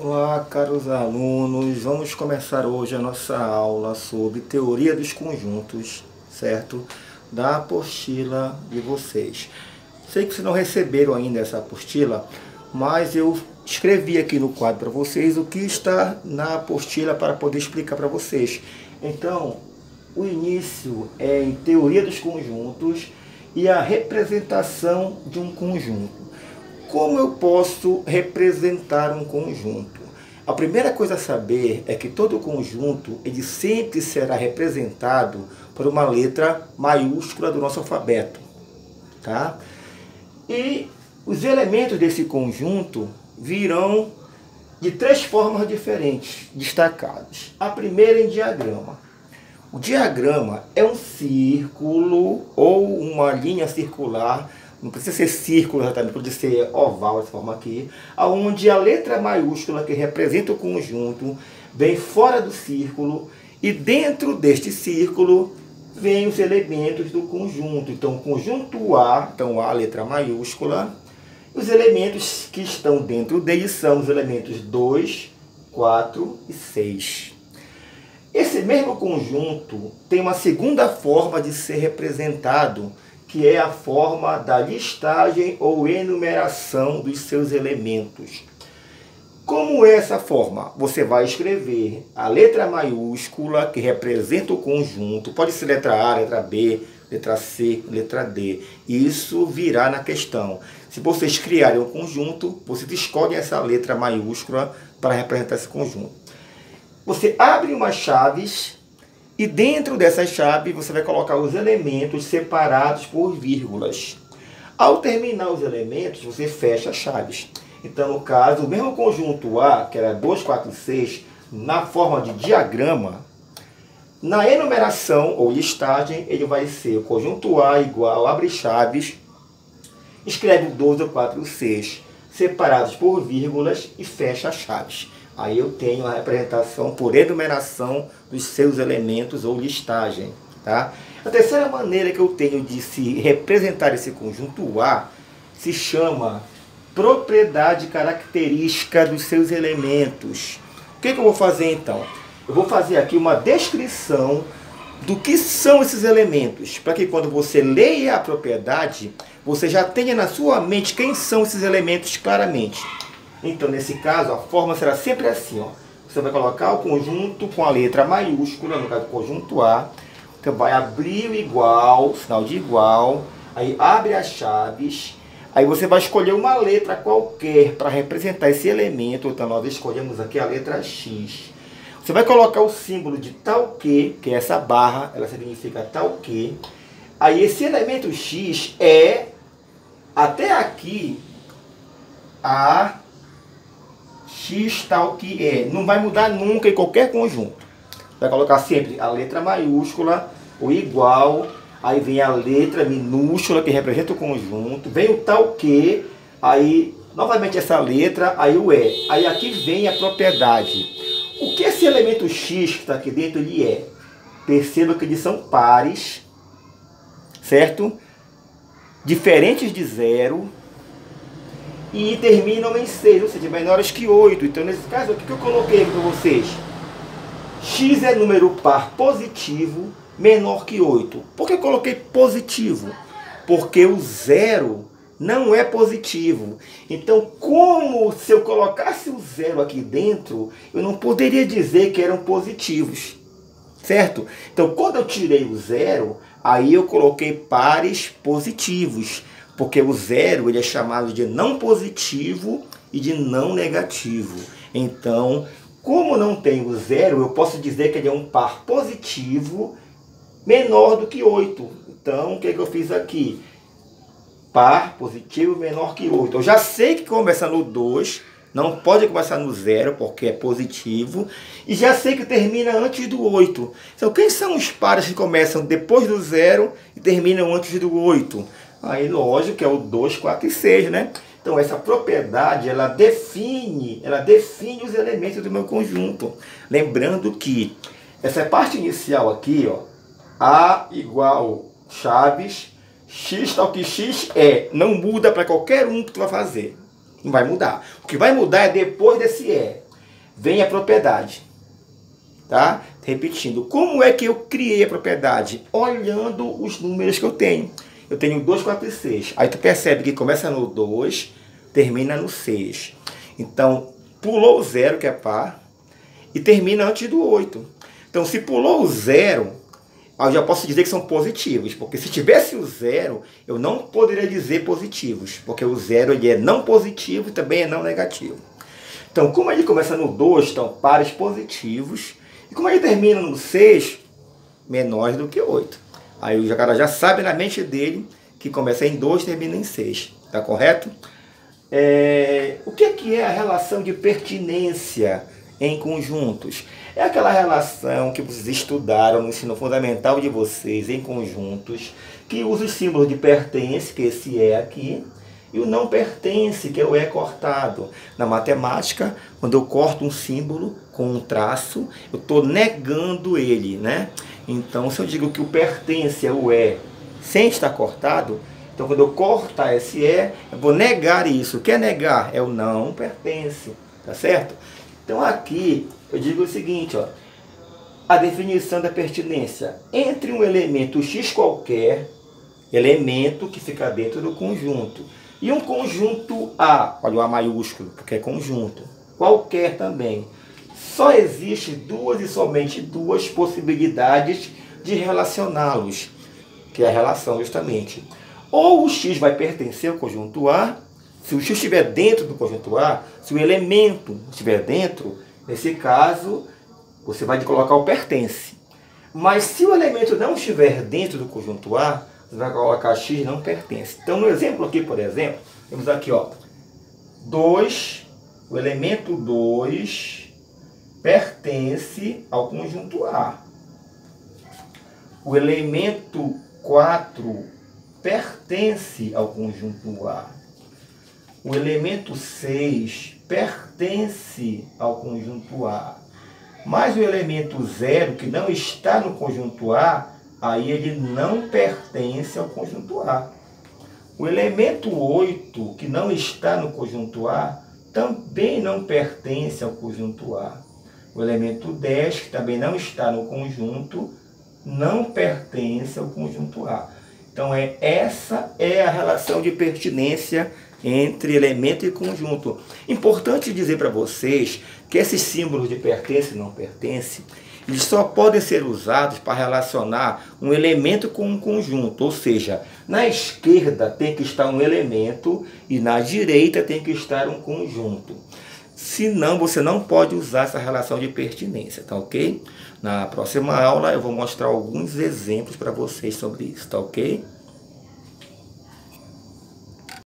Olá, caros alunos, vamos começar hoje a nossa aula sobre teoria dos conjuntos, certo? Da apostila de vocês. Sei que vocês não receberam ainda essa apostila, mas eu escrevi aqui no quadro para vocês o que está na apostila para poder explicar para vocês. Então, o início é em teoria dos conjuntos e a representação de um conjunto. Como eu posso representar um conjunto? A primeira coisa a saber é que todo conjunto ele sempre será representado por uma letra maiúscula do nosso alfabeto, tá? E os elementos desse conjunto virão de três formas diferentes, destacadas. A primeira em diagrama. O diagrama é um círculo ou uma linha circular. Não precisa ser círculo exatamente, pode ser oval, essa forma aqui, onde a letra maiúscula que representa o conjunto vem fora do círculo e dentro deste círculo vem os elementos do conjunto. Então, o conjunto A, então A, letra maiúscula, os elementos que estão dentro dele são os elementos 2, 4 e 6. Esse mesmo conjunto tem uma segunda forma de ser representado, que é a forma da listagem ou enumeração dos seus elementos. Como é essa forma? Você vai escrever a letra maiúscula que representa o conjunto, pode ser letra A, letra B, letra C, letra D. Isso virá na questão. Se vocês criarem um conjunto, vocês escolhem essa letra maiúscula para representar esse conjunto. Você abre umas chaves e dentro dessa chave você vai colocar os elementos separados por vírgulas. Ao terminar os elementos, você fecha as chaves. Então, no caso, o mesmo conjunto A, que era 2, 4 e 6, na forma de diagrama, na enumeração ou listagem, ele vai ser o conjunto A igual, abre chaves, escreve o 2, o 4 e o 6, separados por vírgulas e fecha as chaves. Aí eu tenho a representação por enumeração dos seus elementos ou listagem, tá? A terceira maneira que eu tenho de se representar esse conjunto A se chama propriedade característica dos seus elementos. O que eu vou fazer então? Eu vou fazer aqui uma descrição do que são esses elementos, para que quando você leia a propriedade, você já tenha na sua mente quem são esses elementos claramente. Então, nesse caso, a forma será sempre assim, ó. Você vai colocar o conjunto com a letra maiúscula, no caso, conjunto A. Você vai abrir o igual, sinal de igual. Aí abre as chaves. Aí você vai escolher uma letra qualquer para representar esse elemento. Então, nós escolhemos aqui a letra X. Você vai colocar o símbolo de tal que é essa barra, ela significa tal que. Aí esse elemento X é, até aqui, a X tal que é. Não vai mudar nunca em qualquer conjunto. Vai colocar sempre a letra maiúscula, o igual, aí vem a letra minúscula que representa o conjunto, vem o tal que, aí novamente essa letra, aí o é. Aí aqui vem a propriedade. O que esse elemento X que está aqui dentro ele é? Perceba que eles são pares, certo? Diferentes de zero. E terminam em 6, ou seja, menores que 8. Então, nesse caso, o que eu coloquei para vocês? X é número par positivo menor que 8. Por que eu coloquei positivo? Porque o zero não é positivo. Então, como se eu colocasse o zero aqui dentro, eu não poderia dizer que eram positivos. Certo? Então, quando eu tirei o zero, aí eu coloquei pares positivos. Porque o zero ele é chamado de não positivo e de não negativo. Então, como não tem o zero, eu posso dizer que ele é um par positivo menor do que 8. Então, o que eu fiz aqui? Par positivo menor que 8. Eu já sei que começa no 2, não pode começar no 0, porque é positivo. E já sei que termina antes do 8. Então, quem são os pares que começam depois do 0 e terminam antes do 8? Aí, lógico, que é o 2, 4 e 6, né? Então, essa propriedade, ela define os elementos do meu conjunto. Lembrando que essa parte inicial aqui, ó, A igual chaves, X tal que X é. Não muda para qualquer um que tu vai fazer. Não vai mudar. O que vai mudar é depois desse é. vem a propriedade. Tá? Repetindo, como é que eu criei a propriedade? Olhando os números que eu tenho. Eu tenho 2, 4 e 6. Aí tu percebe que começa no 2, termina no 6. Então, pulou o 0, que é par, e termina antes do 8. Então, se pulou o 0, eu já posso dizer que são positivos. Porque se tivesse o 0, eu não poderia dizer positivos. Porque o 0 ele é não positivo e também é não negativo. Então, como ele começa no 2, estão pares positivos. E como ele termina no 6, menores do que 8. Aí o cara já sabe na mente dele que começa em 2 e termina em 6. Tá correto? O que é a relação de pertinência em conjuntos? É aquela relação que vocês estudaram no ensino fundamental de vocês em conjuntos, que usa o símbolo de pertence, que esse é aqui, e o não pertence, que é o é cortado. Na matemática, quando eu corto um símbolo com um traço, eu estou negando ele, né? Então, se eu digo que o pertence é o é sem estar cortado, então quando eu cortar esse é, eu vou negar isso. O que é negar? É o não pertence, tá certo? Então aqui eu digo o seguinte, ó, a definição da pertinência entre um elemento x qualquer, elemento que fica dentro do conjunto, e um conjunto A, olha o A maiúsculo, porque é conjunto, qualquer também. Só existe duas e somente duas possibilidades de relacioná-los, que é a relação justamente. Ou o x vai pertencer ao conjunto A, se o x estiver dentro do conjunto A, se o elemento estiver dentro, nesse caso, você vai colocar o pertence. Mas se o elemento não estiver dentro do conjunto A, você vai colocar x não pertence. Então, no exemplo aqui, por exemplo, temos aqui, ó, 2, o elemento 2 pertence ao conjunto A. O elemento 4 pertence ao conjunto A. O elemento 6 pertence ao conjunto A. Mas o elemento 0, que não está no conjunto A, aí ele não pertence ao conjunto A. O elemento 8, que não está no conjunto A, também não pertence ao conjunto A. O elemento 10, que também não está no conjunto, não pertence ao conjunto A. Então, essa é a relação de pertinência entre elemento e conjunto. Importante dizer para vocês que esses símbolos de pertence e não pertence, eles só podem ser usados para relacionar um elemento com um conjunto. Ou seja, na esquerda tem que estar um elemento e na direita tem que estar um conjunto. Senão, você não pode usar essa relação de pertinência, tá ok? Na próxima aula eu vou mostrar alguns exemplos para vocês sobre isso, tá ok?